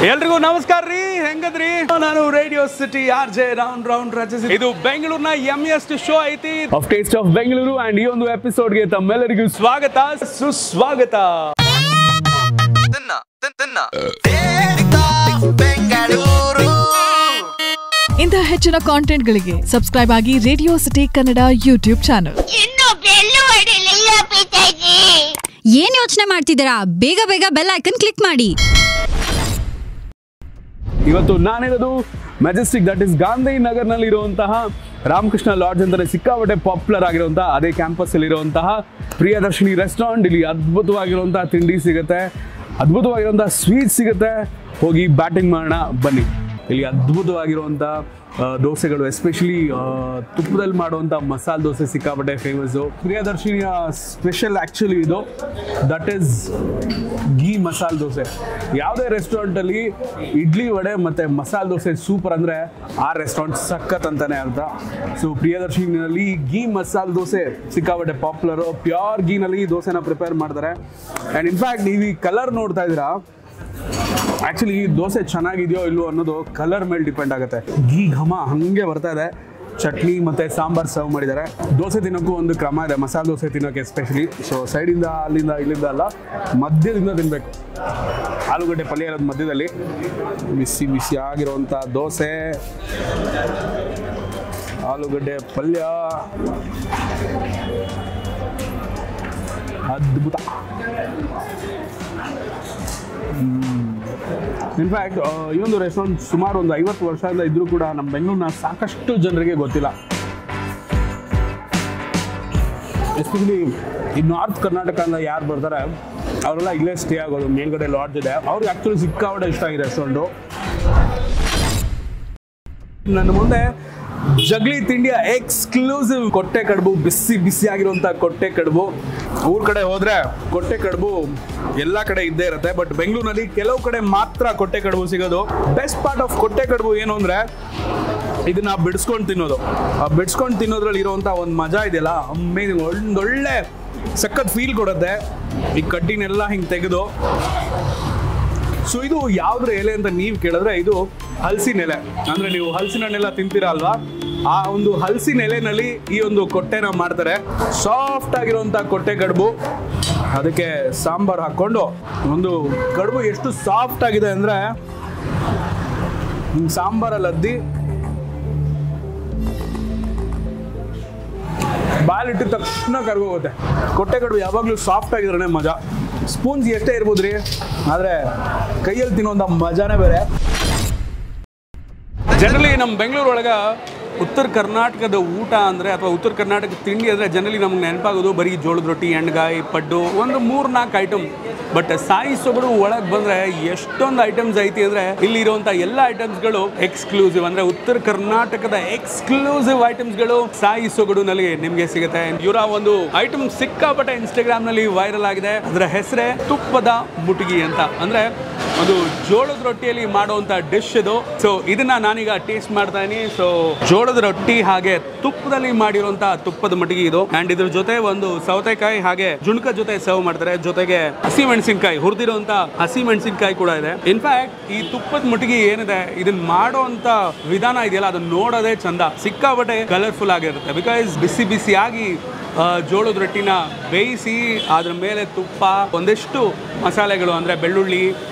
ಎಲ್ರಿಗೂ ನಮಸ್ಕಾರ ರೀ, ಹೆಂಗದ್ರಿ? ನಾನು ರೇಡಿಯೋ ಸಿಟಿ RJ ರೌಂಡ್ ರಚಿಸಿ ಇದು ಬೆಂಗಳೂರಿನ ಯಮ್ಮಿಯಸ್ಟ್ ಶೋ ಐತಿ of taste of Bengaluru and ಈ ಒಂದು ಎಪಿಸೋಡ್ಗೆ ತಮ್ಮೆಲ್ಲರಿಗೂ ಸ್ವಾಗತ ಸುಸ್ವಾಗತ. ಇಂತಹ ಹೆಚ್ಚಿನ ಕಾಂಟೆಂಟ್ಗಳಿಗೆ ಸಬ್ಸ್ಕ್ರೈಬ್ ಆಗಿ radio city Kannada YouTube channel. ಏನ್ ಯೋಚನೆ ಮಾಡ್ತಿದ್ದೀರಾ? ಬೇಗ ಬೇಗ ಬೆಲ್ ಐಕನ್ ಕ್ಲಿಕ್ ಮಾಡಿ. ಇವತ್ತು ನಾನಿರೋದು Majestic, that is Gandhi Nagar ನಲ್ಲಿ ಇರುವಂತಹ ರಾಮಕೃಷ್ಣ ಲಾಡ್ಜ್ ಅಂತಾನೆ ಸಿಕ್ಕಾಪಟ್ಟೆ ಪಾಪ್ಯುಲರ್ ಆಗಿರುವಂತಹ ಅದೇ ಕ್ಯಾಂಪಸ್ ಅಲ್ಲಿ ಇರುವಂತಹ ಪ್ರಿಯದರ್ಶಿನಿ ರೆಸ್ಟೋರೆಂಟ್. ಇಲ್ಲಿ ಅದ್ಭುತವಾಗಿರುವಂತಹ ತಿಂಡಿ ಸಿಗುತ್ತೆ, ಅದ್ಭುತವಾಗಿರುವಂತಹ ಸ್ವೀಟ್ ಸಿಗುತ್ತೆ. ಹೋಗಿ ಬ್ಯಾಟಿಂಗ್ ಮಾಡೋಣ ಬನ್ನಿ. ಇಲ್ಲಿ ಅದ್ಭುತವಾಗಿರುವಂತಹ ದೋಸೆಗಳು, ಎಸ್ಪೆಷಲಿ ತುಪ್ಪದಲ್ಲಿ ಮಾಡುವಂಥ ಮಸಾಲೆ ದೋಸೆ ಸಿಕ್ಕಾಪಟ್ಟೆ ಫೇಮಸ್ಸು. ಪ್ರಿಯದರ್ಶಿನಿಯ ಸ್ಪೆಷಲ್ ಆ್ಯಕ್ಚುಲಿ ಇದು, ದಟ್ ಈಸ್ ಘೀ ಮಸಾಲೆ ದೋಸೆ. ಯಾವುದೇ ರೆಸ್ಟೋರೆಂಟಲ್ಲಿ ಇಡ್ಲಿ ವಡೆ ಮತ್ತು ಮಸಾಲೆ ದೋಸೆ ಸೂಪರ್ ಅಂದರೆ ಆ ರೆಸ್ಟೋರೆಂಟ್ ಸಖತ್ ಅಂತಲೇ ಅರ್ಥ. ಸೊ ಪ್ರಿಯದರ್ಶಿನಿಯಲ್ಲಿ ಘೀ ಮಸಾಲೆ ದೋಸೆ ಸಿಕ್ಕಾಪಟ್ಟೆ ಪಾಪ್ಯುಲರು. ಪ್ಯೂರ್ ಘೀನಲ್ಲಿ ದೋಸೆನ ಪ್ರಿಪೇರ್ ಮಾಡ್ತಾರೆ. ಆ್ಯಂಡ್ ಇನ್ಫ್ಯಾಕ್ಟ್ ನೀವು ಈ ಕಲರ್ ನೋಡ್ತಾ ಇದ್ದೀರಾ, ಆ್ಯಕ್ಚುಲಿ ಈ ದೋಸೆ ಚೆನ್ನಾಗಿದೆಯೋ ಇಲ್ಲೋ ಅನ್ನೋದು ಕಲರ್ ಮೇಲೆ ಡಿಪೆಂಡ್ ಆಗುತ್ತೆ. ಘೀ ಘಮ ಹಾಗೆ ಬರ್ತಾ ಇದೆ. ಚಟ್ನಿ ಮತ್ತು ಸಾಂಬಾರು ಸರ್ವ್ ಮಾಡಿದ್ದಾರೆ. ದೋಸೆ ತಿನ್ನೋಕ್ಕೂ ಒಂದು ಕ್ರಮ ಇದೆ, ಮಸಾಲೆ ದೋಸೆ ತಿನ್ನೋಕ್ಕೆ ಎಸ್ಪೆಷಲಿ. ಸೊ ಸೈಡಿಂದ ಅಲ್ಲಿಂದ ಇಲ್ಲಿಂದ ಅಲ್ಲ, ಮಧ್ಯದಿಂದ ತಿನ್ನಬೇಕು. ಆಲೂಗಡ್ಡೆ ಪಲ್ಯ ಇರೋದು ಮಧ್ಯದಲ್ಲಿ, ಬಿಸಿ ಬಿಸಿ ಆಗಿರುವಂಥ ದೋಸೆ, ಆಲೂಗಡ್ಡೆ ಪಲ್ಯ, ಅದ್ಭುತ. ಇನ್ಫ್ಯಾಕ್ಟ್ ಈ ಒಂದು ರೆಸ್ಟೋರೆಂಟ್ ಸುಮಾರು ಒಂದು 50 ವರ್ಷದಿಂದ ಇದ್ರೂ ಕೂಡ ನಮ್ಮ ಬೆಂಗಳೂರಿನ ಸಾಕಷ್ಟು ಜನರಿಗೆ ಗೊತ್ತಿಲ್ಲ. ಎಸ್ಪೆಷಲಿ ಈ ನಾರ್ತ್ ಕರ್ನಾಟಕದಿಂದ ಯಾರು ಬರ್ತಾರೆ ಅವರೆಲ್ಲ ಇಲ್ಲೇ ಸ್ಟೇ ಆಗೋದು. ಮೇಲ್ಗಡೆ ಲಾಡ್ಜ್ ಇದೆ, ಅವ್ರಿಗೆ ಆ್ಯಕ್ಚುಲಿ ಸಿಕ್ಕಾಪಟ್ಟೆ ಇಷ್ಟ ಆಗಿದೆ ರೆಸ್ಟೋರೆಂಟು. ನನ್ನ ಮುಂದೆ ಜಗ್ಲಿ ತಿಂಡಿಯ ಎಕ್ಸ್ಕ್ಲೂಸಿವ್ ಕೊಟ್ಟೆ ಕಡುಬು, ಬಿಸಿ ಬಿಸಿ ಆಗಿರುವಂಥ ಕೊಟ್ಟೆ ಕಡುಬು. ಊರ ಕಡೆ ಹೋದರೆ ಕೊಟ್ಟೆ ಕಡುಬು ಎಲ್ಲ ಕಡೆ ಇದ್ದೇ ಇರುತ್ತೆ, ಬಟ್ ಬೆಂಗಳೂರಿನಲ್ಲಿ ಕೆಲವು ಕಡೆ ಮಾತ್ರ ಕೊಟ್ಟೆ ಕಡುಬು ಸಿಗೋದು. ಬೆಸ್ಟ್ ಪಾರ್ಟ್ ಆಫ್ ಕೊಟ್ಟೆ ಕಡುಬು ಏನು ಅಂದರೆ ಇದನ್ನ ಬಿಡಿಸ್ಕೊಂಡು ತಿನ್ನೋದು. ಬಿಡಿಸ್ಕೊಂಡು ತಿನ್ನೋದ್ರಲ್ಲಿ ಇರುವಂಥ ಒಂದು ಮಜಾ ಇದೆಯಲ್ಲ, ಅಮೇಜಿಂಗ್. ಒಂದೊಳ್ಳೆ ಸಖತ್ ಫೀಲ್ ಕೊಡುತ್ತೆ ಈ ಕಡ್ಡಿನೆಲ್ಲ ಹಿಂಗೆ ತೆಗೆದು. ಸೊ ಇದು ಯಾವುದ್ರ ಎಲೆ ಅಂತ ನೀವು ಕೇಳಿದ್ರೆ ಇದು ಹಲಸಿನ ಎಲೆ. ಅಂದರೆ ನೀವು ಹಲಸಿನ ಹಣ್ಣೆಲ್ಲ ತಿಂತೀರಾ ಅಲ್ವಾ, ಆ ಒಂದು ಹಲಸಿನ ಎಲೆನಲ್ಲಿ ಈ ಒಂದು ಕೊಟ್ಟೆನ ಮಾಡ್ತಾರೆ. ಸಾಫ್ಟ್ ಆಗಿರುವಂಥ ಕೊಟ್ಟೆ ಕಡುಬು, ಅದಕ್ಕೆ ಸಾಂಬಾರು ಹಾಕ್ಕೊಂಡು ಒಂದು ಕಡುಬು ಎಷ್ಟು ಸಾಫ್ಟ್ ಆಗಿದೆ ಅಂದರೆ ಸಾಂಬಾರಲ್ಲಿ ಅದ್ದಿ ಬಾಲಿಟ್ಟಿದ ತಕ್ಷಣ ಕರ್ಗೋಗುತ್ತೆ. ಕೊಟ್ಟೆ ಕಡುಬು ಯಾವಾಗಲೂ ಸಾಫ್ಟ್ ಆಗಿದ್ರೆ ಮಜಾ. ಸ್ಪೂನ್ಸ್ ಎಷ್ಟೇ ಇರ್ಬೋದ್ರಿ, ಆದರೆ ಕೈಯಲ್ಲಿ ತಿನ್ನೋಂಥ ಮಜಾನೇ ಬೇರೆ. ಜನರಲಿ ನಮ್ಮ ಬೆಂಗಳೂರು ಒಳಗೆ ಉತ್ತರ ಕರ್ನಾಟಕದ ಊಟ ಅಂದರೆ ಅಥವಾ ಉತ್ತರ ಕರ್ನಾಟಕ ತಿಂಡಿ ಅಂದರೆ ಜನರಲಿ ನಮ್ಗೆ ನೆನಪಾಗೋದು ಬರೀ ಜೋಳದ ರೊಟ್ಟಿ, ಎಣ್ಗಾಯಿ, ಪಡ್ಡು, ಒಂದು 3-4 ಐಟಮ್. ಬಟ್ ಸಾಯಿ ಸೊಗಡು ಒಳಗೆ ಬಂದರೆ ಎಷ್ಟೊಂದು ಐಟಮ್ಸ್ ಐತಿ ಅಂದರೆ ಇಲ್ಲಿ ಇರುವಂಥ ಎಲ್ಲ ಐಟಮ್ಸ್ಗಳು ಎಕ್ಸ್ಕ್ಲೂಸಿವ್. ಅಂದರೆ ಉತ್ತರ ಕರ್ನಾಟಕದ ಎಕ್ಸ್ಕ್ಲೂಸಿವ್ ಐಟಮ್ಸ್ಗಳು ಸಾಯಿ ಸೊಗಡುನಲ್ಲಿ ನಿಮಗೆ ಸಿಗುತ್ತೆ. ಇವರ ಒಂದು ಐಟಮ್ ಸಿಕ್ಕಾಪಟ್ಟೆ ಇನ್ಸ್ಟಾಗ್ರಾಮ್ನಲ್ಲಿ ವೈರಲ್ ಆಗಿದೆ. ಅದರ ಹೆಸರೇ ತುಪ್ಪದ ಮುಟಗಿ ಅಂತ. ಅಂದರೆ ಒಂದು ಜೋಳದ ರೊಟ್ಟಿಯಲ್ಲಿ ಮಾಡುವಂಥ ಡಿಶ್ ಇದು. ಸೊ ಇದನ್ನ ನಾನೀಗ ಟೇಸ್ಟ್ ಮಾಡ್ತಾ ಇದೀನಿ. ಸೊ ಜೋಳದ ರೊಟ್ಟಿ ಹಾಗೆ ತುಪ್ಪದಲ್ಲಿ ಮಾಡಿರುವಂಥ ತುಪ್ಪದ ಮಟಗಿ ಇದು. ಅಂಡ್ ಇದ್ರ ಜೊತೆ ಒಂದು ಸೌತೆಕಾಯಿ ಹಾಗೆ ಜುಣಕ ಜೊತೆ ಸರ್ವ್ ಮಾಡ್ತಾರೆ. ಜೊತೆಗೆ ಹಸಿ ಮೆಣಸಿನಕಾಯಿ, ಹುರಿದಿರುವಂಥ ಹಸಿ ಮೆಣಸಿನಕಾಯಿ ಕೂಡ ಇದೆ. ಇನ್ಫ್ಯಾಕ್ಟ್ ಈ ತುಪ್ಪದ ಮಟಗಿ ಏನಿದೆ, ಇದನ್ನ ಮಾಡುವಂಥ ವಿಧಾನ ಇದೆಯಲ್ಲ, ಅದನ್ನ ನೋಡೋದೇ ಚಂದ. ಸಿಕ್ಕಾಪಟ್ಟೆ ಕಲರ್ಫುಲ್ ಆಗಿರುತ್ತೆ. ಬಿಕಾಸ್ ಬಿಸಿ ಬಿಸಿಯಾಗಿ ಜೋಳದ ರೊಟ್ಟಿನ ಬೇಯಿಸಿ ಅದ್ರ ಮೇಲೆ ತುಪ್ಪ, ಒಂದಿಷ್ಟು ಮಸಾಲೆಗಳು ಅಂದರೆ ಬೆಳ್ಳುಳ್ಳಿ,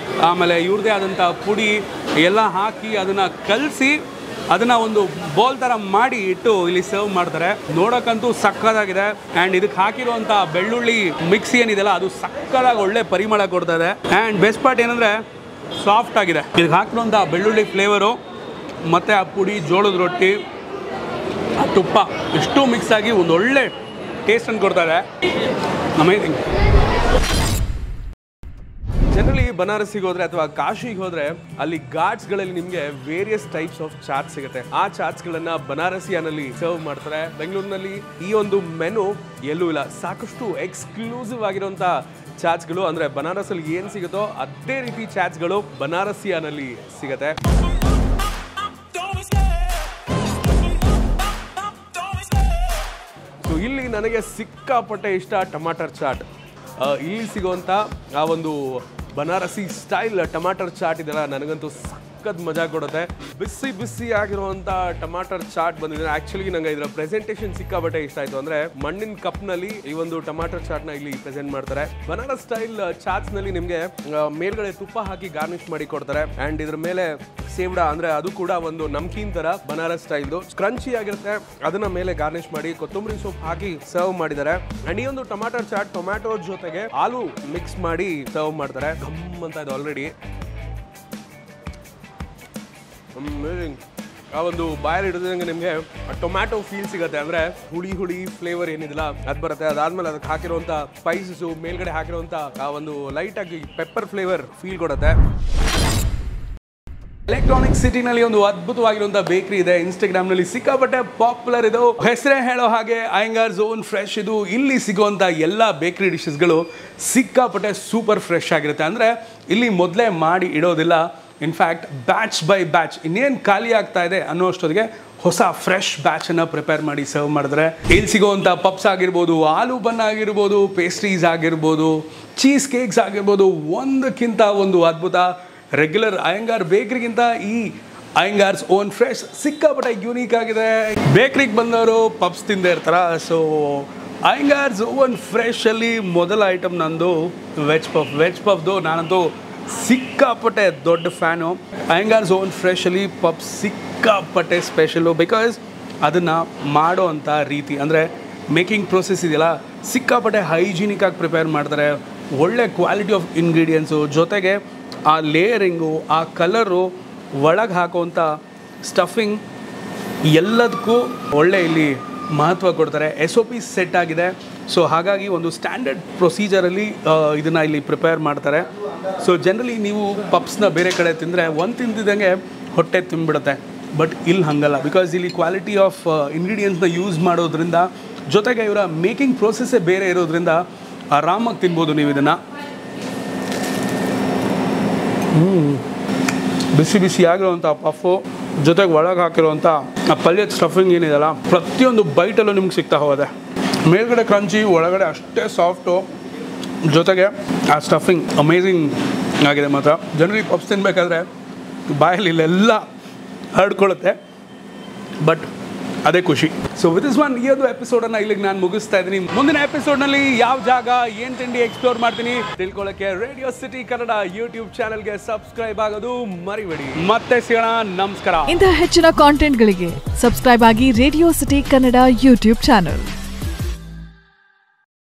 ಆಮೇಲೆ ಇವ್ರದೇ ಆದಂಥ ಪುಡಿ ಎಲ್ಲ ಹಾಕಿ ಅದನ್ನು ಕಲಸಿ ಅದನ್ನು ಒಂದು ಬೋಲ್ ಥರ ಮಾಡಿ ಇಟ್ಟು ಇಲ್ಲಿ ಸರ್ವ್ ಮಾಡ್ತಾರೆ. ನೋಡೋಕ್ಕಂತೂ ಸಕ್ಕತ್ತಾಗಿದೆ. ಆ್ಯಂಡ್ ಇದಕ್ಕೆ ಹಾಕಿರುವಂಥ ಬೆಳ್ಳುಳ್ಳಿ ಮಿಕ್ಸ್ ಏನಿದೆಯಲ್ಲ ಅದು ಸಕ್ಕತ್ತಾಗಿ ಒಳ್ಳೆ ಪರಿಮಳ ಕೊಡ್ತಾ ಇದೆ. ಆ್ಯಂಡ್ ಬೆಸ್ಟ್ ಪಾರ್ಟ್ ಏನಂದರೆ ಸಾಫ್ಟ್ ಆಗಿದೆ. ಇದಕ್ಕೆ ಹಾಕಿರುವಂಥ ಬೆಳ್ಳುಳ್ಳಿ ಫ್ಲೇವರು ಮತ್ತು ಆ ಪುಡಿ, ಜೋಳದ ರೊಟ್ಟಿ, ಆ ತುಪ್ಪ ಇಷ್ಟು ಮಿಕ್ಸ್ ಆಗಿ ಒಂದು ಒಳ್ಳೆ ಟೇಸ್ಟ್ ಅನ್ನು ಕೊಡ್ತಾರೆ. ಅಮೇಜಿಂಗ್. ಜನರಲಿ ಬನಾರಸಿಗೆ ಹೋದರೆ ಅಥವಾ ಕಾಶಿಗೆ ಹೋದರೆ ಅಲ್ಲಿ ಘಾಟ್ಸ್ಗಳಲ್ಲಿ ನಿಮಗೆ ವೇರಿಯಸ್ ಟೈಪ್ಸ್ ಆಫ್ ಚಾಟ್ಸ್ ಸಿಗುತ್ತೆ. ಆ ಚಾಟ್ಸ್ಗಳನ್ನು ಬನಾರಸಿಯಲ್ಲಿ ಸರ್ವ್ ಮಾಡ್ತಾರೆ. ಬೆಂಗಳೂರಿನಲ್ಲಿ ಈ ಒಂದು ಮೆನು ಎಲ್ಲೂ ಇಲ್ಲ. ಸಾಕಷ್ಟು ಎಕ್ಸ್ಕ್ಲೂಸಿವ್ ಆಗಿರುವಂಥ ಚಾಟ್ಸ್ಗಳು, ಅಂದರೆ ಬನಾರಸಲ್ಲಿ ಏನು ಸಿಗುತ್ತೋ ಅದೇ ರೀತಿ ಚಾಟ್ಸ್ಗಳು ಬನಾರಸಿಯಲ್ಲಿ ಸಿಗುತ್ತೆ. ಸೊ ಇಲ್ಲಿ ನನಗೆ ಸಿಕ್ಕಾಪಟ್ಟೆ ಇಷ್ಟ ಟಮಾಟರ್ ಚಾಟ್. ಇಲ್ಲಿ ಸಿಗುವಂಥ ಆ ಒಂದು ಬನಾರಸಿ ಸ್ಟೈಲ್ ಟಮಾಟರ್ ಚಾಟ್ ಇದೆಲ್ಲ ನನಗಂತೂ ಸಖತ್ ಮಜಾ ಕೊಡುತ್ತೆ. ಬಿಸಿ ಬಿಸಿ ಆಗಿರುವಂಥ ಟಮಾಟರ್ ಚಾಟ್ ಬಂದಿದೆ. ಆ್ಯಕ್ಚುಲಿ ನಂಗೆ ಇದರ ಪ್ರೆಸೆಂಟೇಷನ್ ಸಿಕ್ಕಾಬಟ್ಟೆ ಇಷ್ಟ ಆಯಿತು. ಅಂದರೆ ಮಣ್ಣಿನ ಕಪ್ನಲ್ಲಿ ಈ ಒಂದು ಟಮಾಟರ್ ಚಾಟ್ನ ಇಲ್ಲಿ ಪ್ರೆಸೆಂಟ್ ಮಾಡ್ತಾರೆ. ಬನಾರಸ್ ಸ್ಟೈಲ್ ಚಾಟ್ಸ್ನಲ್ಲಿ ನಿಮಗೆ ಮೇಲ್ಗಡೆ ತುಪ್ಪ ಹಾಕಿ ಗಾರ್ನಿಶ್ ಮಾಡಿ ಕೊಡ್ತಾರೆ. ಆ್ಯಂಡ್ ಇದ್ರ ಮೇಲೆ ಸೇವ್ಡಾ ಅಂದರೆ ಅದು ಕೂಡ ಒಂದು ನಮ್ಕೀನ್ ಥರ ಬನಾರಸ್ ಸ್ಟೈಲ್ದು ಕ್ರಂಚಿ ಆಗಿರುತ್ತೆ. ಅದನ್ನ ಮೇಲೆ ಗಾರ್ನಿಶ್ ಮಾಡಿ ಕೊತ್ತಂಬರಿ ಸೊಪ್ಪು ಹಾಕಿ ಸರ್ವ್ ಮಾಡಿದ್ದಾರೆ. ಆ್ಯಂಡ್ ಈ ಒಂದು ಟಮಾಟರ್ ಚಾಟ್ ಟೊಮ್ಯಾಟೊ ಜೊತೆಗೆ ಆಲೂ ಮಿಕ್ಸ್ ಮಾಡಿ ಸರ್ವ್ ಮಾಡ್ತಾರೆ. ಗಮ್ ಅಂತ ಇದು ಆಲ್ರೆಡಿ ಆ ಒಂದು ಬಾಯಲ್ಲಿ ಹಿಡಿದಂಗೆ ನಿಮಗೆ ಟೊಮ್ಯಾಟೊ ಫೀಲ್ ಸಿಗುತ್ತೆ. ಅಂದರೆ ಹುಳಿ ಹುಳಿ ಫ್ಲೇವರ್ ಏನಿದಿಲ್ಲ ಅದು ಬರುತ್ತೆ. ಅದಾದ್ಮೇಲೆ ಅದಕ್ಕೆ ಹಾಕಿರುವಂಥ ಸ್ಪೈಸಸ್ಸು ಮೇಲ್ಗಡೆ ಹಾಕಿರುವಂಥ ಆ ಒಂದು ಲೈಟಾಗಿ ಪೆಪ್ಪರ್ ಫ್ಲೇವರ್ ಫೀಲ್ ಕೊಡುತ್ತೆ. ಎಲೆಕ್ಟ್ರಾನಿಕ್ ಸಿಟಿನಲ್ಲಿ ಒಂದು ಅದ್ಭುತವಾಗಿರುವಂಥ ಬೇಕರಿ ಇದೆ. ಇನ್ಸ್ಟಾಗ್ರಾಮ್ನಲ್ಲಿ ಸಿಕ್ಕಾಪಟ್ಟೆ ಪಾಪ್ಯುಲರ್ ಇದು. ಹೆಸರೇ ಹೇಳೋ ಹಾಗೆ ಅಯ್ಯಂಗಾರ್ಸ್ ಓನ್ ಫ್ರೆಶ್ ಇದು. ಇಲ್ಲಿ ಸಿಗುವಂಥ ಎಲ್ಲ ಬೇಕರಿ ಡಿಶಸ್ಗಳು ಸಿಕ್ಕಾಪಟ್ಟೆ ಸೂಪರ್ ಫ್ರೆಶ್ ಆಗಿರುತ್ತೆ. ಅಂದರೆ ಇಲ್ಲಿ ಮೊದಲೇ ಮಾಡಿ ಇಡೋದಿಲ್ಲ. ಇನ್ಫ್ಯಾಕ್ಟ್ ಬ್ಯಾಚ್ ಬೈ ಬ್ಯಾಚ್ ಇನ್ನೇನು ಖಾಲಿ ಆಗ್ತಾ ಇದೆ ಅನ್ನೋ ಅಷ್ಟೊತ್ತಿಗೆ ಹೊಸ ಫ್ರೆಶ್ ಬ್ಯಾಚನ್ನು ಪ್ರಿಪೇರ್ ಮಾಡಿ ಸರ್ವ್ ಮಾಡಿದ್ರೆ ಇಲ್ಲಿ ಸಿಗೋವಂಥ ಪಪ್ಸ್ ಆಗಿರ್ಬೋದು, ಆಲೂ ಬನ್ ಆಗಿರ್ಬೋದು, ಪೇಸ್ಟ್ರೀಸ್ ಆಗಿರ್ಬೋದು, ಚೀಸ್ ಕೇಕ್ಸ್ ಆಗಿರ್ಬೋದು, ಒಂದಕ್ಕಿಂತ ಒಂದು ಅದ್ಭುತ. ರೆಗ್ಯುಲರ್ ಅಯ್ಯಂಗಾರ್ ಬೇಕ್ರಿಗಿಂತ ಈ ಅಯ್ಯಂಗಾರ್ಸ್ ಓನ್ ಫ್ರೆಶ್ ಸಿಕ್ಕಾಪಟ್ಟೆ ಯೂನಿಕ್ ಆಗಿದೆ. ಬೇಕ್ರಿಗೆ ಬಂದವರು ಪಪ್ಸ್ ತಿಂದೇ ಇರ್ತಾರ. ಸೊ ಅಯ್ಯಂಗಾರ್ಸ್ ಓನ್ ಫ್ರೆಶಲ್ಲಿ ಮೊದಲ ಐಟಮ್ ನಂದು ವೆಜ್ ಪಫ್ದು ನಾನಂತೂ ಸಿಕ್ಕಾಪಟ್ಟೆ ದೊಡ್ಡ ಫ್ಯಾನು. ಅಯ್ಯಂಗಾರ್ಸ್ ಓನ್ ಫ್ರೆಶಲ್ಲಿ ಪಪ್ಸ್ ಸಿಕ್ಕಾಪಟ್ಟೆ ಸ್ಪೆಷಲು. ಬಿಕಾಸ್ ಅದನ್ನು ಮಾಡೋ ಅಂಥ ರೀತಿ ಅಂದರೆ ಮೇಕಿಂಗ್ ಪ್ರೊಸೆಸ್ ಇದೆಯಲ್ಲ ಸಿಕ್ಕಾಪಟ್ಟೆ ಹೈಜಿನಿಕಾಗಿ ಪ್ರಿಪೇರ್ ಮಾಡ್ತಾರೆ. ಒಳ್ಳೆ ಕ್ವಾಲಿಟಿ ಆಫ್ ಇಂಗ್ರೀಡಿಯೆಂಟ್ಸು ಜೊತೆಗೆ ಆ ಲೇಯರಿಂಗು, ಆ ಕಲರು, ಒಳಗೆ ಹಾಕುವಂಥ ಸ್ಟಫಿಂಗ್ ಎಲ್ಲದಕ್ಕೂ ಒಳ್ಳೆ ಇಲ್ಲಿ ಮಹತ್ವ ಕೊಡ್ತಾರೆ. SOP ಸೆಟ್ ಆಗಿದೆ. ಸೊ ಹಾಗಾಗಿ ಒಂದು ಸ್ಟ್ಯಾಂಡರ್ಡ್ ಪ್ರೊಸೀಜರಲ್ಲಿ ಇದನ್ನು ಇಲ್ಲಿ ಪ್ರಿಪೇರ್ ಮಾಡ್ತಾರೆ. ಸೊ ಜನರಲಿ ನೀವು ಪಪ್ಸ್ನ ಬೇರೆ ಕಡೆ ತಿಂದರೆ ಒಂದು ತಿಂದಿದ್ದಂಗೆ ಹೊಟ್ಟೆ ತುಂಬಿಡುತ್ತೆ. ಬಟ್ ಇಲ್ಲಿ ಹಾಗಲ್ಲ. ಬಿಕಾಸ್ ಇಲ್ಲಿ ಕ್ವಾಲಿಟಿ ಆಫ್ ಇಂಗ್ರೀಡಿಯೆಂಟ್ಸ್ನ ಯೂಸ್ ಮಾಡೋದ್ರಿಂದ ಜೊತೆಗೆ ಇವರ ಮೇಕಿಂಗ್ ಪ್ರೋಸೆಸ್ಸೇ ಬೇರೆ ಇರೋದ್ರಿಂದ ಆರಾಮಾಗಿ ತಿನ್ಬೋದು ನೀವು ಇದನ್ನು. ಬಿಸಿ ಬಿಸಿ ಆಗಿರುವಂಥ ಪಫು ಜೊತೆಗೆ ಒಳಗೆ ಹಾಕಿರುವಂಥ ಆ ಪಲ್ಯದ ಸ್ಟಫಿಂಗ್ ಏನಿದೆಯಲ್ಲ ಪ್ರತಿಯೊಂದು ಬೈಟಲ್ಲೂ ನಿಮ್ಗೆ ಸಿಗ್ತಾ ಹೋಗುತ್ತೆ. ಮೇಲ್ಗಡೆ ಕ್ರಂಚಿ, ಒಳಗಡೆ ಅಷ್ಟೇ ಸಾಫ್ಟು, ಜೊತೆಗೆ ಆ ಸ್ಟಫಿಂಗ್ ಅಮೇಝಿಂಗ್ ಆಗಿದೆ. ಮಾತ್ರ ಜನರಿಗೆ ಪಪ್ಸ್ ತಿನ್ನಬೇಕಾದ್ರೆ ಬಾಯಲ್ಲಿ ಇಲ್ಲೆಲ್ಲ ಹರಡ್ಕೊಳ್ಳುತ್ತೆ. ಬಟ್ ಅದೇ ಖುಷಿ. ಸೊ ವಿತ್ ಇಸ್ ಒನ್ ಈ ಒಂದು ಎಪಿಸೋಡನ್ನು ಇಲ್ಲಿಗೆ ನಾನು ಮುಗಿಸ್ತಾ ಇದ್ದೀನಿ. ಮುಂದಿನ ಎಪಿಸೋಡ್ನಲ್ಲಿ ಯಾವ ಜಾಗ ಏನು ತಿಂಡಿ ಎಕ್ಸ್ಪ್ಲೋರ್ ಮಾಡ್ತೀನಿ ತಿಳ್ಕೊಳ್ಳೋಕ್ಕೆ ರೇಡಿಯೋ ಸಿಟಿ ಕನ್ನಡ ಯೂಟ್ಯೂಬ್ ಚಾನಲ್ಗೆ ಸಬ್ಸ್ಕ್ರೈಬ್ ಆಗೋದು ಮರಿಬೇಡಿ. ಮತ್ತೆ ಸಿಗೋಣ. ನಮಸ್ಕಾರ. ಇಂತಹ ಹೆಚ್ಚಿನ ಕಾಂಟೆಂಟ್ಗಳಿಗೆ ಸಬ್ಸ್ಕ್ರೈಬ್ ಆಗಿ radio city Kannada YouTube channel.